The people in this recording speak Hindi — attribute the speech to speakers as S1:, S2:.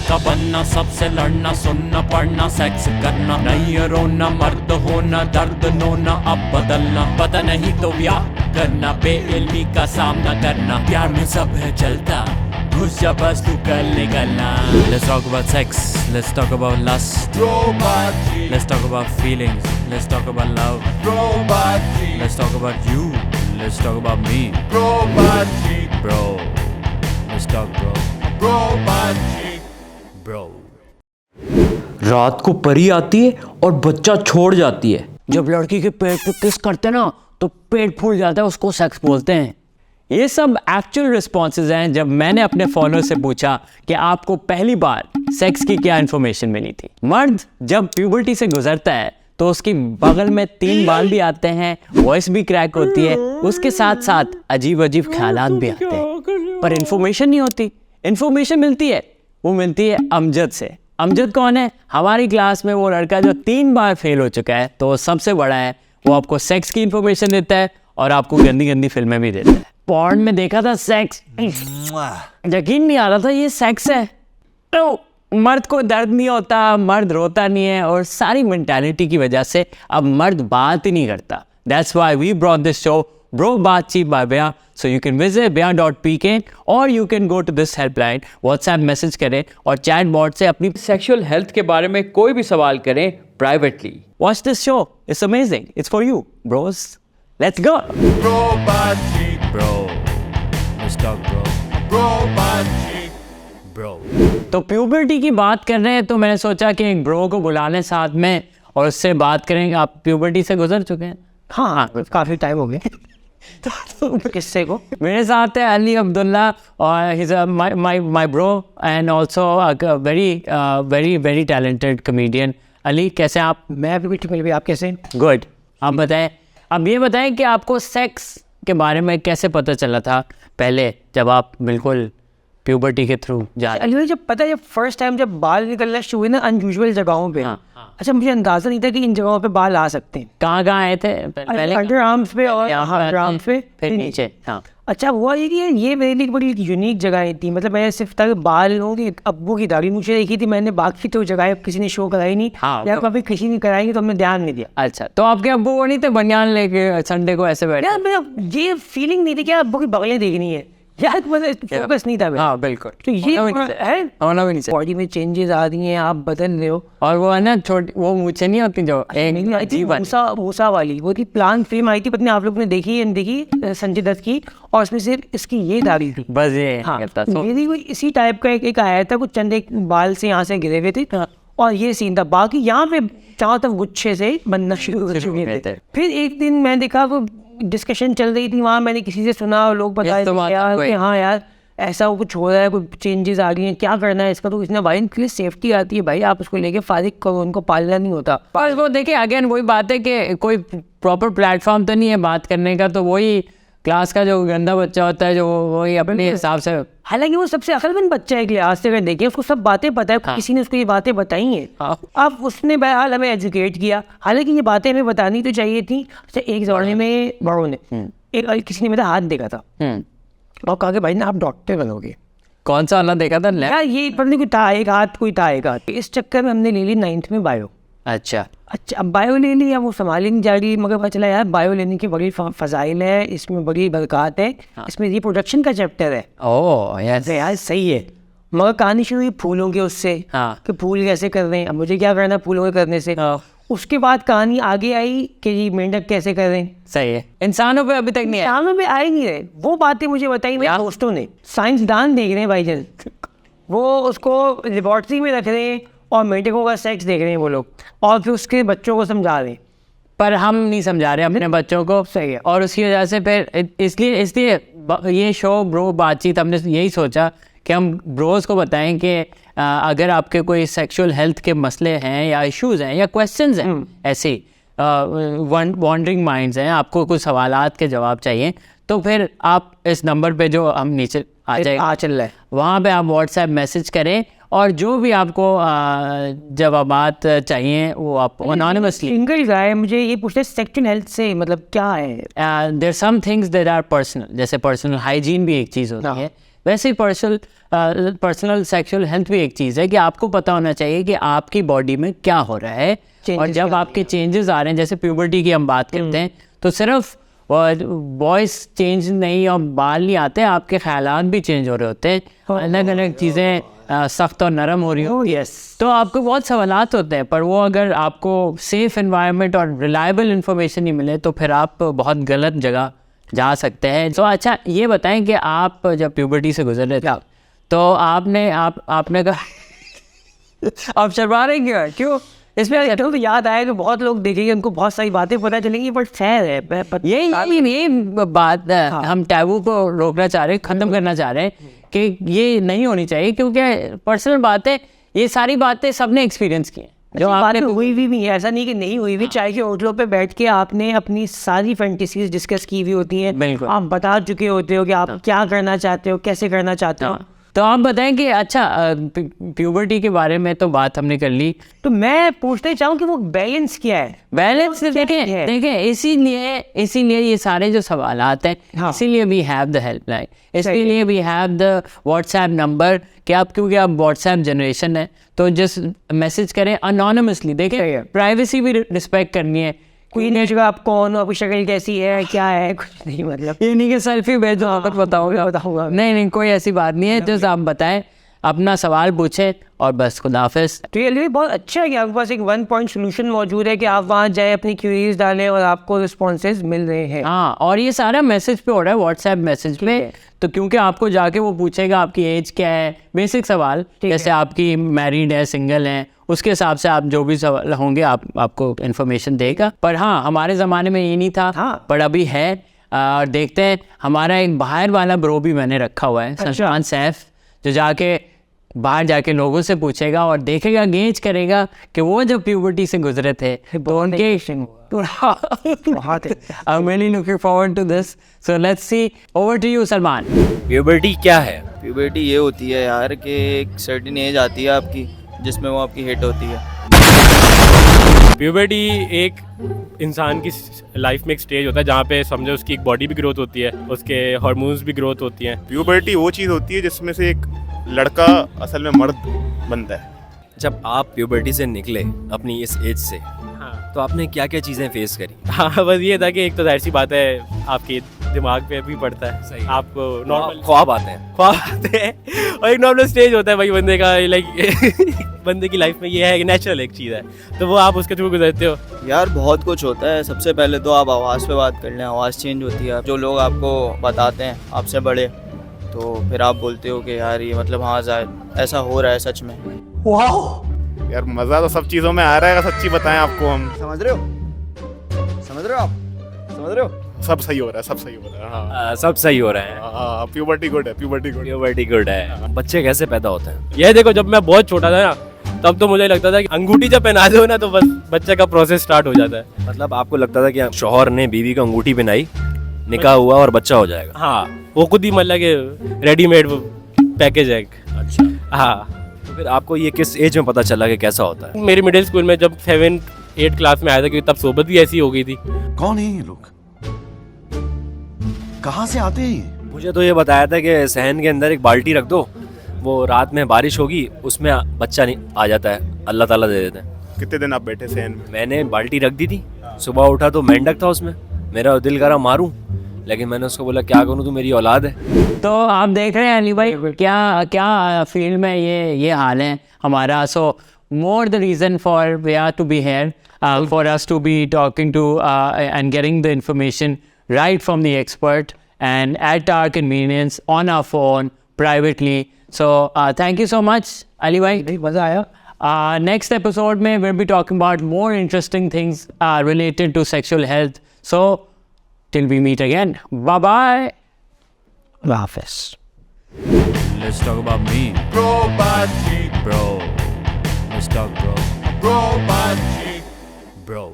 S1: का बनना, सबसे लड़ना, सुनना पढ़ना, सेक्स करना, नहीं रोना, मर्द होना, दर्द नोना, अब बदलना, पता नहीं तो ब्याह करना, बेइल्मी का सामना करना, प्यार में सब है चलता, घुस जा बस तू कल निकलना। Let's talk about sex, let's talk about lust, let's talk about feelings, let's talk about love, let's talk about you, let's talk about me, bro, let's talk bro.
S2: रात को परी आती है और बच्चा छोड़ जाती है।
S3: जब लड़की के पेट पे किस करते ना तो पेट फूल जाता है, उसको सेक्स बोलते हैं। ये सब एक्चुअल रिस्पॉन्सेज हैं जब मैंने अपने फॉलोअर से पूछा कि आपको पहली बार सेक्स की क्या इन्फॉर्मेशन मिली थी। मर्द जब प्यूबर्टी से गुजरता है तो उसकी बगल में 3 बाल भी आते हैं, वॉइस भी क्रैक होती है, उसके साथ साथ अजीब अजीब ख्यालात भी आते हैं, पर इन्फॉर्मेशन नहीं होती। इन्फॉर्मेशन मिलती है, वो मिलती है अमजद से। अमजद कौन है? हमारी क्लास में वो लड़का जो 3 बार फेल हो चुका है, तो सबसे बड़ा है। वो आपको सेक्स की इन्फॉर्मेशन देता है और आपको गंदी गंदी फिल्में भी देता है। पॉर्न में देखा था सेक्स, यकीन नहीं आ रहा था ये सेक्स है। तो मर्द को दर्द नहीं होता, मर्द रोता नहीं है, और सारी मेंटालिटी की वजह से अब मर्द बात ही नहीं करता। That's why we brought this show Bro Baatcheet by Bea. So you can visit bea.pk or you can go to this helpline, WhatsApp message करें और चैट बॉट से अपनी सेक्सुअल हेल्थ के बारे में कोई भी सवाल करें privately. Watch this show, it's amazing, it's for you, bros. Let's go.
S1: Bro, let's talk bro.
S3: तो प्यूबर्टी की बात कर रहे हैं तो मैंने सोचा कि एक ब्रो को बुला लें साथ में और उससे बात करें। आप प्यूबर्टी से गुजर चुके हैं?
S4: हाँ, काफ़ी टाइम हो गया। तो किससे को?
S3: मेरे साथ है अली अब्दुल्ला और he's my bro and also a very talented comedian. Ali कैसे आप?
S4: मैं अभी ठीक हूँ, आप कैसे?
S3: गुड। आप बताएं, अब ये बताएं कि आपको सेक्स के बारे में कैसे पता चला था पहले जब आप बिल्कुल प्यूबर्टी के थ्रू जा रहे?
S4: अली जब पता है, जब फर्स्ट टाइम जब बाल निकलना शुरू हुए ना अनयूजुअल जगहों पे, अच्छा मुझे अंदाज़ा नहीं था कि इन जगहों पे बाल आ सकते हैं।
S3: कहाँ आए थे पहले?
S4: अंडर आर्म्स पे और अंडर आर्म्स पे,
S3: फिर नीचे। हाँ,
S4: अच्छा हुआ ये मेरे लिए बड़ी यूनिक जगह थी। मतलब मैंने सिर्फ तक बाल होंगे, अब्बू की दाढ़ी मुझे देखी थी मैंने, बाकी तो जगह किसी ने शो कराई नहीं।
S3: हाँ,
S4: या कभी किसी ने कराई तो हमने ध्यान नहीं दिया।
S3: अच्छा, तो आपके अब्बू वो नहीं थे बनियान लेके संडे को ऐसे बैठे?
S4: यार मतलब ये फीलिंग नहीं थी कि अब्बू की बगलें देखनी है यार, मतलब फोकस नहीं था।
S3: हाँ बिल्कुल।
S4: तो ये है
S3: होना भी नहीं चाहिए।
S4: बॉडी में चेंजेस आ रही हैं, आप बदल रहे हो।
S3: और वो है ना छोटी, वो मुझे नहीं होती जो एक जीवन
S4: मूसा वाली, वो थी प्लान फिल्म आई थी, पता नहीं आप लोग ने देखी है देखी, संजय दत्त की, और उसमें सिर्फ इसकी ये दाढ़ी थी
S3: बस ये।
S4: हाँ, मेरी कोई इसी टाइप का एक आया था, कुछ चंद एक बाल से यहाँ से गिरे हुए थे और ये सीन था। बाकी यहाँ पे चारों तरफ गुच्छे से बनना शुरू हो चुके थे। फिर एक दिन मैं देखा वो डिस्कशन चल रही थी वहाँ, मैंने किसी से सुना, लोग बताए कि हाँ यार ऐसा कुछ हो रहा है, कोई चेंजेस आ गई हैं, क्या करना है इसका। तो इसने भाई इनके लिए सेफ्टी आती है भाई, आप उसको लेके फारिग करो, उनको पालना नहीं होता।
S3: बस वो देखिए अगेन वही बात है कि कोई प्रॉपर प्लेटफॉर्म तो नहीं है बात करने का, तो वही क्लास का जो गंदा बच्चा होता है जो वही अपने हिसाब से,
S4: हालांकि वो सबसे अक्लमंद बच्चा है क्लास से, अगर देखें उसको सब बातें पता है। किसी ने उसको ये बातें बताई हैं, अब उसने बहरहाल हमें एजुकेट किया। हालांकि ये बातें हमें बतानी तो चाहिए थी। अच्छा, एक ज़माने में बड़ों ने एक किसी ने मेरा हाथ देखा था और कहा कि भाई ना आप डॉक्टर बनोगे।
S3: कौन सा वाला देखा था?
S4: यार ये पता नहीं कोई था एक हाथ। इस चक्कर में हमने ले ली 9th में बायो।
S3: अच्छा,
S4: अब बायो ले ली, अब वो संभाली नहीं जा रही, मगर पता चला यार बायो लेने की बड़ी फजाइल है, इसमें बड़ी बरकत है। इसमें रिप्रोडक्शन का चैप्टर है।
S3: ओह यस
S4: यार सही है, मगर कहानी शुरू हुई फूलों के उससे कि फूल कैसे कर रहे हैं, अब मुझे क्या करना फूलों के करने से। उसके बाद कहानी आगे आई कि जी मेंढक कैसे कर रहे हैं।
S3: सही है, इंसानों पे अभी तक नहीं है।
S4: इंसानों पे आए नहीं रहे, वो बातें मुझे बताई मेरे दोस्तों ने। साइंसदान देख रहे हैं भाईजान, वो उसको लेबॉर्ट्री में रख रहे हैं और मेंढकों का सेक्स देख रहे हैं वो लोग, और फिर उसके बच्चों को समझा रहे हैं।
S3: पर हम नहीं समझा रहे अपने बच्चों को।
S4: सही है।
S3: और उसकी वजह से फिर इसलिए ये शो ब्रो बातचीत हमने यही सोचा कि हम ब्रोज को बताएं कि अगर आपके कोई सेक्सुअल हेल्थ के मसले हैं या इश्यूज हैं या क्वेश्चंस हैं, ऐसे वॉन्डरिंग माइंड्स हैं, आपको कुछ सवालात के जवाब चाहिए, तो फिर आप इस नंबर पे जो हम नीचे आ
S4: चल रहा है
S3: वहाँ पे आप व्हाट्सएप मैसेज करें और जो भी आपको जवाबात चाहिए वो आप अनोनिमसली।
S4: सिंगल गाय मुझे ये पूछते हैं सेक्सुअल हेल्थ से मतलब क्या है?
S3: There some things that are personal, जैसे पर्सनल हाइजीन भी एक चीज़ होती है, वैसे ही पर्सनल सेक्सुअल हेल्थ भी एक चीज़ है कि आपको पता होना चाहिए कि आपकी बॉडी में क्या हो रहा है। और जब आपके चेंजेस आ रहे हैं, जैसे प्यूबर्टी की हम बात करते हैं, तो सिर्फ वॉइस चेंज नहीं और बाल नहीं आते, आपके ख्यालात भी चेंज हो रहे होते हैं, अलग अलग चीज़ें सख्त और नरम हो रही हो। तो आपको बहुत सवालात होते हैं, पर वो अगर आपको सेफ एनवायरनमेंट और रिलायबल इंफॉर्मेशन नहीं मिले तो फिर आप बहुत गलत जगह जा सकते हैं। तो अच्छा ये बताएं कि आप जब प्यूबर्टी से गुजर रहे थे तो आपने कहा आप शर्मा रहे हैं क्यों?
S4: इसमें तो याद आया कि बहुत लोग देखेंगे, उनको बहुत सारी बातें पता चलेंगी, बट खैर है
S3: यही बात हम टैबू को रोकना चाह रहे हैं, ख़त्म करना चाह रहे हैं कि ये नहीं होनी चाहिए, क्योंकि पर्सनल बातें, ये सारी बातें सबने एक्सपीरियंस की हैं।
S4: जो आपने हुई भी है, ऐसा नहीं कि नहीं हुई भी। चाय के होटलों पे बैठ के आपने अपनी सारी फैंटेसीज डिस्कस की हुई होती हैं, आप बता चुके होते हो कि आप क्या करना चाहते हो, कैसे करना चाहते हो।
S3: तो आप बताएं कि अच्छा प्यूबर्टी के बारे में तो बात हमने कर ली,
S4: तो मैं पूछते चाहूँ कि वो बैलेंस क्या है?
S3: बैलेंस देखें इसीलिए ये सारे जो सवालात हैं, इसीलिए वी हैव द हेल्पलाइन, इसीलिए we have the WhatsApp number कि आप, क्योंकि आप व्हाट्सएप जनरेशन है तो जस्ट मैसेज करें अनोनिमसली। देखें प्राइवेसी भी रिस्पेक्ट करनी है,
S4: कोई नहीं जगह आप कौन हो, आपकी शक्ल कैसी है, क्या है, कुछ नहीं, मतलब
S3: ये नहीं कि सेल्फी भेजो आप बताऊंगा, नहीं कोई ऐसी बात नहीं है। जस्ट आप बताएं, अपना सवाल पूछें और बस खुदा हाफिज़।
S4: तो ये लिए बहुत अच्छा है कि आपके पास एक 1 पॉइंट सोल्यूशन मौजूद है कि आप वहाँ जाए, अपनी क्यूरीज डालें और आपको रिस्पॉन्सेज मिल रहे हैं।
S3: हाँ, और ये सारा मैसेज पे हो रहा है, व्हाट्सएप मैसेज पे। तो क्योंकि आपको जाके वो पूछेगा आपकी एज क्या है, बेसिक सवाल, जैसे आपकी मैरिड है, सिंगल है, उसके हिसाब से आप जो भी सवाल होंगे आपको इन्फॉर्मेशन देगा। पर हाँ, हमारे ज़माने में ये नहीं था, पर अभी है। और देखते हैं, हमारा एक बाहर वाला ब्रो भी मैंने रखा हुआ है, संशान सैफ, जो जाके बाहर जाके लोगों से पूछेगा और देखेगा, गेज करेगा कि वो जब प्यूबर्टी से गुजरे थे तो उनके I'm really looking forward to this. So let's see. Over to you, Salman.
S5: Puberty क्या है?
S6: प्यूबर्टी ये होती है यार कि एक सर्टेन एज आती है आपकी जिसमें वो आपकी हिट होती है।
S7: प्यूबर्टी एक इंसान की लाइफ में एक स्टेज होता है जहाँ पे समझो उसकी एक बॉडी भी ग्रोथ होती है, उसके हार्मोन्स भी ग्रोथ होती हैं।
S8: प्यूबर्टी वो चीज़ होती है जिसमें से एक लड़का असल में मर्द बनता है।
S5: जब आप प्यूबर्टी से निकले अपनी इस एज से, तो आपने क्या क्या चीज़ें फेस करी?
S7: हाँ, बस ये था कि एक तो जाहिर सी बात है आपके दिमाग पे भी पड़ता है, सही आपको नॉर्मल
S5: ख्वाब आते हैं
S7: और एक नॉर्मल स्टेज होता है भाई बंदे का, लाइक बंदे की लाइफ में ये है कि नेचुरल एक चीज़ है, तो वो आप उसके थ्रू गुजरते हो।
S6: यार बहुत कुछ होता है। सबसे पहले तो आप आवाज़ पे बात कर लें, आवाज़ चेंज होती है। जो लोग आपको बताते हैं आपसे बड़े, तो फिर आप बोलते हो कि यार ये मतलब हाँ जायद ऐसा हो रहा है सच में।
S8: वाह यार, मज़ा तो सब चीज़ों में आ रहा है, सच्ची बताएं आपको हम।
S6: समझ रहे हो आप?
S8: सब सही हो रहा है, सब सही हो रहा है। हाँ
S5: सब सही हो रहा है।
S8: हाँ, प्यूबर्टी गुड है, प्यूबर्टी गुड है।
S5: बच्चे कैसे पैदा होते हैं?
S7: ये देखो, जब मैं बहुत छोटा था ना, तब तो मुझे लगता था कि अंगूठी जब पहना दो ना तो बस बच्चे का प्रोसेस स्टार्ट हो जाता है।
S5: मतलब आपको लगता था कि शौहर ने बीवी को अंगूठी पहनाई, निकाह हुआ और बच्चा हो जाएगा?
S7: हाँ, वो खुद ही मतलब कि रेडीमेड पैकेज है।
S5: अच्छा,
S7: हाँ।
S5: तो फिर आपको ये किस एज में पता चला कि कैसा होता है?
S7: मेरी मिडिल स्कूल में जब 7-8 क्लास में आया था, क्योंकि तब सोबत भी ऐसी हो गई थी।
S9: कौन है ये लोग? कहाँ से आते हैं ये?
S5: मुझे तो ये बताया था कि सहन के अंदर एक बाल्टी रख दो, वो रात में बारिश होगी, उसमें बच्चा नहीं आ जाता है, अल्लाह ताला दे देते हैं।
S8: कितने दिन आप बैठे सहन में?
S5: मैंने बाल्टी रख दी थी, सुबह उठा तो मेंढक था उसमें, मेरा दिल करा मारूं, लेकिन मैंने उसको बोला क्या करूं, तू मेरी औलाद है।
S3: तो आप देख रहे हैं अली भाई, क्या फील्ड में ये हाल है हमारा। So more the reason for we are to be here, for us to be talking to and getting the information right from the expert and at our convenience on our phone privately. So thank you so much, Ali bhai.
S4: मज़ा आया।
S3: Next episode में we'll be talking about more interesting things related to sexual health. So till we meet again, bye bye.
S4: हाफिज़।
S1: Let's talk about me. Bro. Let's talk bro. Bro.